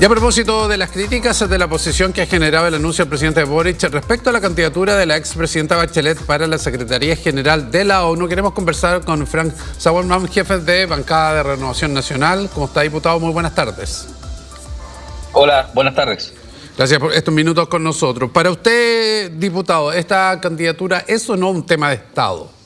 Y a propósito de las críticas de la oposición que ha generado el anuncio del presidente Boric respecto a la candidatura de la expresidenta Bachelet para la Secretaría General de la ONU, queremos conversar con Frank Sauermann, jefe de bancada de Renovación Nacional. ¿Cómo está, diputado? Muy buenas tardes. Hola, buenas tardes. Gracias por estos minutos con nosotros. Para usted, diputado, ¿esta candidatura es o no un tema de Estado?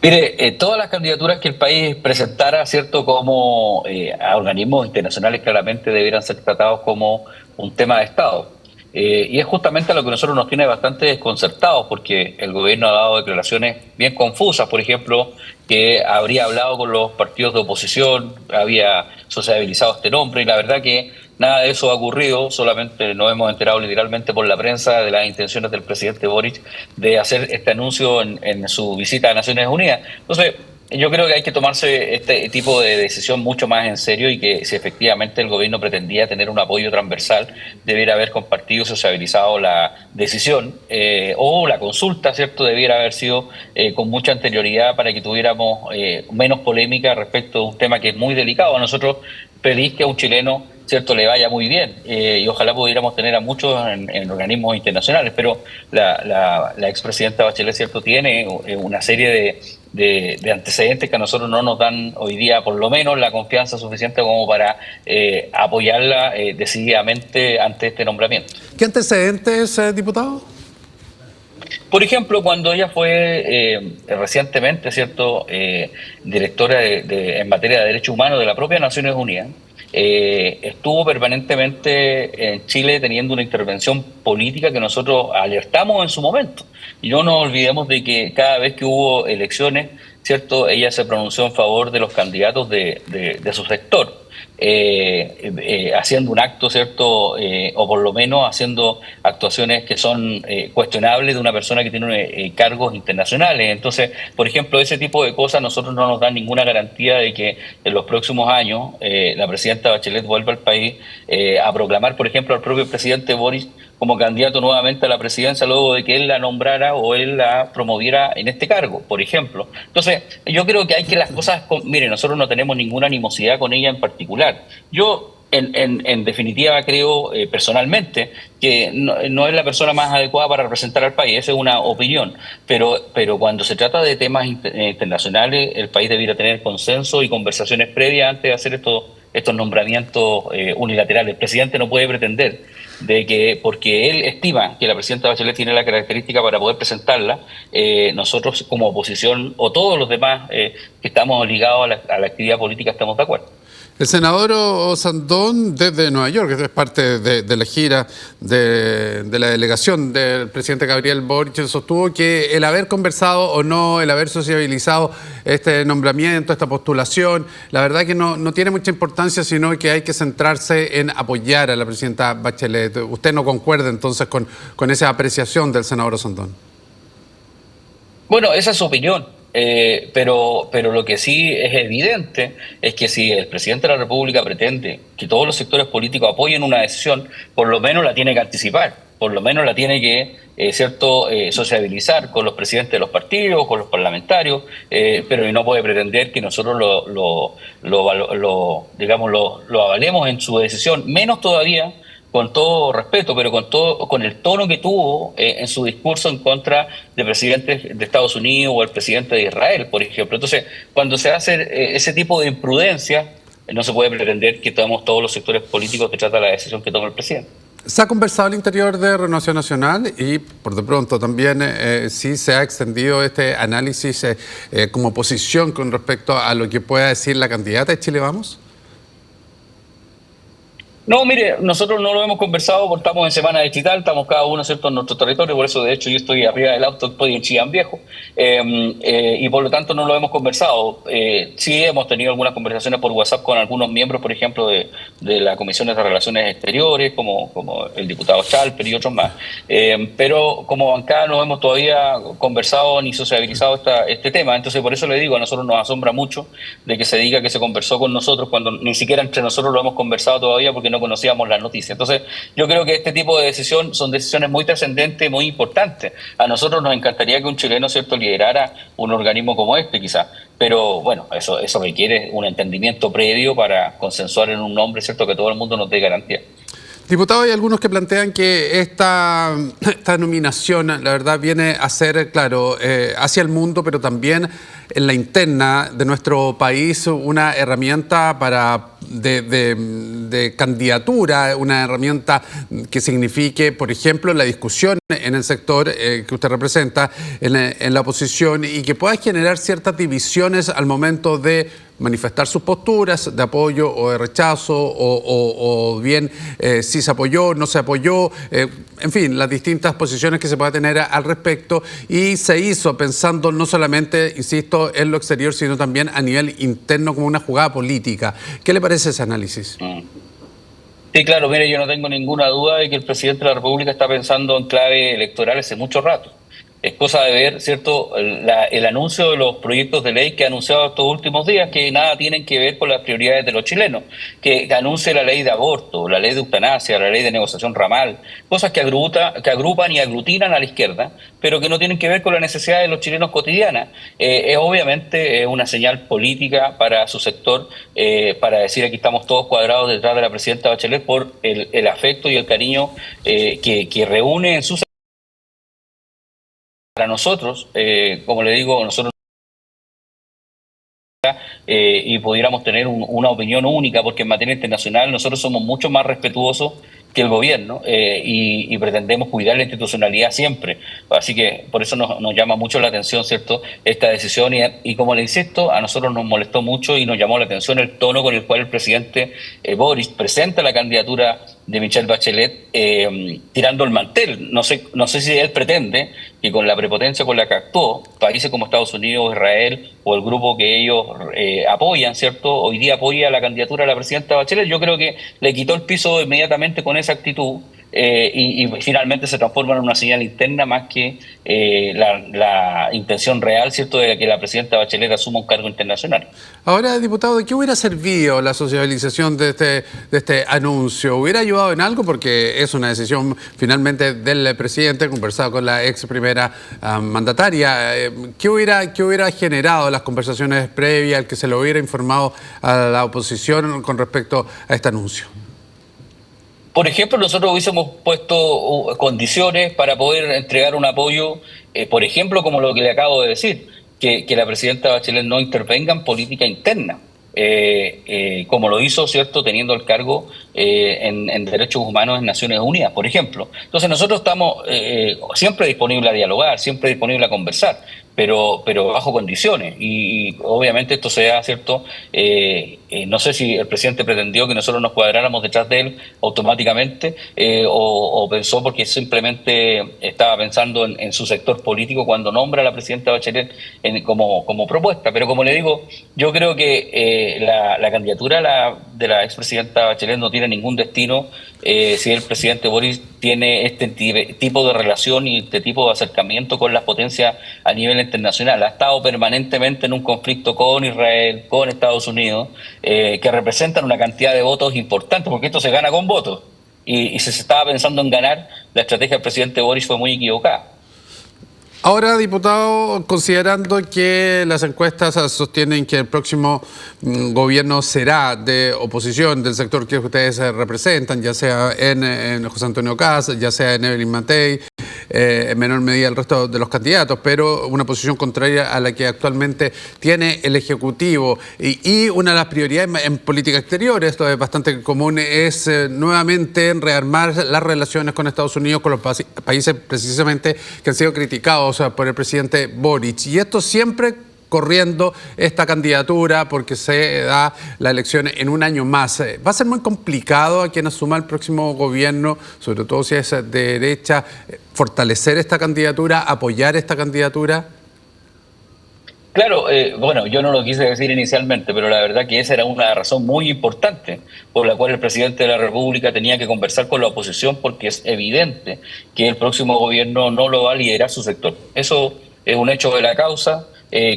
Mire, todas las candidaturas que el país presentara, ¿cierto?, como a organismos internacionales, claramente debieran ser tratados como un tema de Estado. Y es justamente lo que a nosotros nos tiene bastante desconcertados, porque el gobierno ha dado declaraciones bien confusas, por ejemplo, que habría hablado con los partidos de oposición, había sociabilizado este nombre, y la verdad que nada de eso ha ocurrido, solamente nos hemos enterado literalmente por la prensa de las intenciones del presidente Boric de hacer este anuncio en su visita a Naciones Unidas. Entonces, yo creo que hay que tomarse este tipo de decisión mucho más en serio y que si efectivamente el gobierno pretendía tener un apoyo transversal, debiera haber compartido y sociabilizado la decisión o la consulta, ¿cierto? Debiera haber sido con mucha anterioridad para que tuviéramos menos polémica respecto a un tema que es muy delicado. A nosotros pedís que a un chileno, ¿cierto?, le vaya muy bien y ojalá pudiéramos tener a muchos en organismos internacionales, pero la expresidenta Bachelet, ¿cierto?, tiene una serie de antecedentes que a nosotros no nos dan hoy día por lo menos la confianza suficiente como para apoyarla decididamente ante este nombramiento. ¿Qué antecedentes, diputado? Por ejemplo, cuando ella fue recientemente, ¿cierto?, directora en materia de derechos humanos de la propia Naciones Unidas, estuvo permanentemente en Chile teniendo una intervención política que nosotros alertamos en su momento. Y no nos olvidemos de que cada vez que hubo elecciones, ¿cierto?, ella se pronunció en favor de los candidatos de su sector. Haciendo un acto, ¿cierto?, o por lo menos haciendo actuaciones que son cuestionables de una persona que tiene cargos internacionales. Entonces, por ejemplo, ese tipo de cosas nosotros no nos dan ninguna garantía de que en los próximos años la presidenta Bachelet vuelva al país a proclamar, por ejemplo, al propio presidente Boric como candidato nuevamente a la presidencia luego de que él la nombrara o él la promoviera en este cargo, por ejemplo. Entonces, yo creo que hay que las cosas... Mire, nosotros no tenemos ninguna animosidad con ella en particular. Yo, en definitiva, creo personalmente que no es la persona más adecuada para representar al país, esa es una opinión, pero cuando se trata de temas internacionales, el país debiera tener consenso y conversaciones previas antes de hacer estos nombramientos unilaterales. El presidente no puede pretender de que porque él estima que la presidenta Bachelet tiene la característica para poder presentarla, nosotros como oposición o todos los demás que estamos ligados a la actividad política estamos de acuerdo. El senador Osandón, desde Nueva York, que es parte de la gira de la delegación del presidente Gabriel Boric, sostuvo que el haber conversado o no, el haber sociabilizado este nombramiento, esta postulación, la verdad que no tiene mucha importancia, sino que hay que centrarse en apoyar a la presidenta Bachelet. ¿Usted no concuerda entonces con esa apreciación del senador Osandón? Bueno, esa es su opinión. Pero lo que sí es evidente es que si el presidente de la República pretende que todos los sectores políticos apoyen una decisión, por lo menos la tiene que anticipar, por lo menos la tiene que sociabilizar con los presidentes de los partidos, con los parlamentarios, pero no puede pretender que nosotros lo avalemos en su decisión, menos todavía, con todo respeto, pero con el tono que tuvo en su discurso en contra de presidentes de Estados Unidos o el presidente de Israel, por ejemplo. Entonces, cuando se hace ese tipo de imprudencia, no se puede pretender que tomemos todos los sectores políticos que trata la decisión que toma el presidente. Se ha conversado al interior de Renovación Nacional y por de pronto también sí se ha extendido este análisis como posición con respecto a lo que pueda decir la candidata de Chile Vamos. No, mire, nosotros no lo hemos conversado porque estamos en semana digital, estamos cada uno, ¿cierto?, en nuestro territorio, por eso de hecho yo estoy arriba del auto, estoy en Chillán Viejo, y por lo tanto no lo hemos conversado. Sí hemos tenido algunas conversaciones por WhatsApp con algunos miembros, por ejemplo, de la Comisión de Relaciones Exteriores, como el diputado Chalper y otros más, pero como bancada no hemos todavía conversado ni sociabilizado este tema, entonces por eso le digo, a nosotros nos asombra mucho de que se diga que se conversó con nosotros cuando ni siquiera entre nosotros lo hemos conversado todavía porque no conocíamos las noticias. Entonces, yo creo que este tipo de decisiones son decisiones muy trascendentes, muy importantes. A nosotros nos encantaría que un chileno, ¿cierto?, liderara un organismo como este, quizás, pero bueno, eso requiere un entendimiento previo para consensuar en un nombre, ¿cierto?, que todo el mundo nos dé garantía. Diputado, hay algunos que plantean que esta nominación, la verdad, viene a ser, claro, hacia el mundo, pero también en la interna de nuestro país, una herramienta de candidatura, una herramienta que signifique, por ejemplo, la discusión en el sector que usted representa, en la oposición, y que pueda generar ciertas divisiones al momento de manifestar sus posturas de apoyo o de rechazo, o bien si se apoyó, no se apoyó, en fin, las distintas posiciones que se pueda tener al respecto. Y se hizo pensando no solamente, insisto, en lo exterior, sino también a nivel interno como una jugada política. ¿Qué le parece ese análisis? Sí, claro, mire, yo no tengo ninguna duda de que el presidente de la República está pensando en clave electoral hace mucho rato. Es cosa de ver, ¿cierto?, el anuncio de los proyectos de ley que ha anunciado estos últimos días, que nada tienen que ver con las prioridades de los chilenos, que anuncie la ley de aborto, la ley de eutanasia, la ley de negociación ramal, cosas que agrupan y aglutinan a la izquierda, pero que no tienen que ver con las necesidades de los chilenos cotidianas. Es obviamente una señal política para su sector, para decir aquí estamos todos cuadrados detrás de la presidenta Bachelet por el afecto y el cariño que reúne en su. Para nosotros, como le digo, nosotros y pudiéramos tener una opinión única, porque en materia internacional nosotros somos mucho más respetuosos que el gobierno y pretendemos cuidar la institucionalidad siempre. Así que por eso nos llama mucho la atención, ¿cierto?, esta decisión y como le insisto, a nosotros nos molestó mucho y nos llamó la atención el tono con el cual el presidente Boric presenta la candidatura de Michelle Bachelet tirando el mantel. No sé si él pretende que con la prepotencia con la que actuó, países como Estados Unidos, Israel o el grupo que ellos apoyan, ¿cierto?, hoy día apoya la candidatura de la presidenta Bachelet. Yo creo que le quitó el piso inmediatamente con esa actitud y finalmente se transforma en una señal interna más que la intención real, ¿cierto?, de que la presidenta Bachelet asuma un cargo internacional. Ahora, diputado, ¿de qué hubiera servido la socialización de este anuncio? ¿Hubiera ayudado en algo? Porque es una decisión finalmente del presidente, conversado con la ex primera mandataria. ¿Qué hubiera generado las conversaciones previas, que se lo hubiera informado a la oposición con respecto a este anuncio? Por ejemplo, nosotros hubiésemos puesto condiciones para poder entregar un apoyo, por ejemplo, como lo que le acabo de decir, que la presidenta Bachelet no intervenga en política interna, como lo hizo, ¿cierto?, teniendo el cargo en Derechos Humanos en Naciones Unidas, por ejemplo. Entonces nosotros estamos siempre disponibles a dialogar, siempre disponibles a conversar, pero bajo condiciones y obviamente esto se da, ¿cierto? No sé si el presidente pretendió que nosotros nos cuadráramos detrás de él automáticamente o pensó porque simplemente estaba pensando en su sector político cuando nombra a la presidenta Bachelet como propuesta. Pero como le digo, yo creo que la candidatura de la expresidenta Bachelet no tiene ningún destino si el presidente Boris tiene este tipo de relación y este tipo de acercamiento con las potencias a nivel internacional. Ha estado permanentemente en un conflicto con Israel, con Estados Unidos, que representan una cantidad de votos importantes, porque esto se gana con votos. Y si se estaba pensando en ganar, la estrategia del presidente Boris fue muy equivocada. Ahora, diputado, considerando que las encuestas sostienen que el próximo gobierno será de oposición del sector que ustedes representan, ya sea en José Antonio Kast, ya sea en Evelyn Matei, en menor medida el resto de los candidatos, pero una posición contraria a la que actualmente tiene el Ejecutivo. Y una de las prioridades en política exterior, esto es bastante común, es nuevamente rearmar las relaciones con Estados Unidos, con los países precisamente que han sido criticados por el presidente Boric. Y esto siempre corriendo esta candidatura porque se da la elección en un año más. Va a ser muy complicado a quien asuma el próximo gobierno, sobre todo si es de derecha, fortalecer esta candidatura, apoyar esta candidatura. Claro, bueno, yo no lo quise decir inicialmente, pero la verdad que esa era una razón muy importante por la cual el presidente de la República tenía que conversar con la oposición, porque es evidente que el próximo gobierno no lo va a liderar su sector. Eso es un hecho de la causa.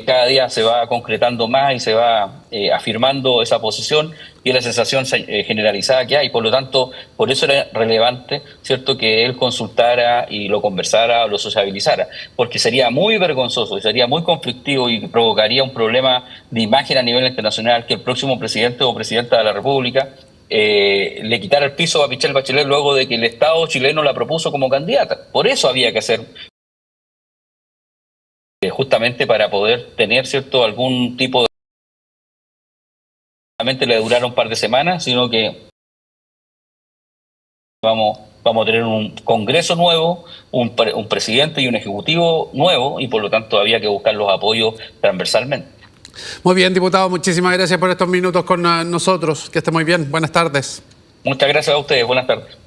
cada día se va concretando más y se va afirmando esa posición y es la sensación generalizada que hay. Por lo tanto, por eso era relevante, ¿cierto?, que él consultara y lo conversara o lo sociabilizara, porque sería muy vergonzoso y sería muy conflictivo y provocaría un problema de imagen a nivel internacional que el próximo presidente o presidenta de la República le quitara el piso a Michelle Bachelet luego de que el Estado chileno la propuso como candidata. Por eso había que hacer justamente para poder tener, ¿cierto?, algún tipo de... Solamente le duraron un par de semanas, sino que vamos a tener un Congreso nuevo, un presidente y un ejecutivo nuevo, y por lo tanto había que buscar los apoyos transversalmente. Muy bien, diputado, muchísimas gracias por estos minutos con nosotros. Que esté muy bien. Buenas tardes. Muchas gracias a ustedes. Buenas tardes.